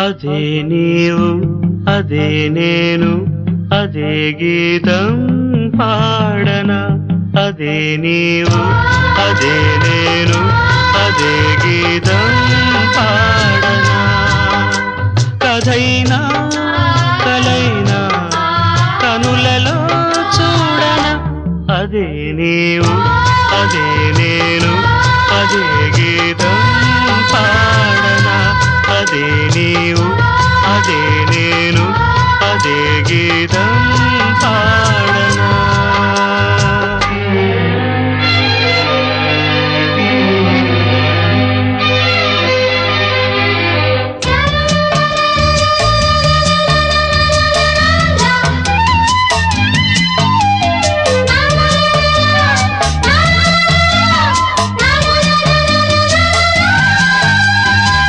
అదే నీవు అదే నేను అదే గీతం పాడనా అదే నీవు అదే నేను అదే గీతం పాడనా కథైనా కలైనా కనులలో చూడనా అదే నీవు అదే నేను అదే గీతం పాడనా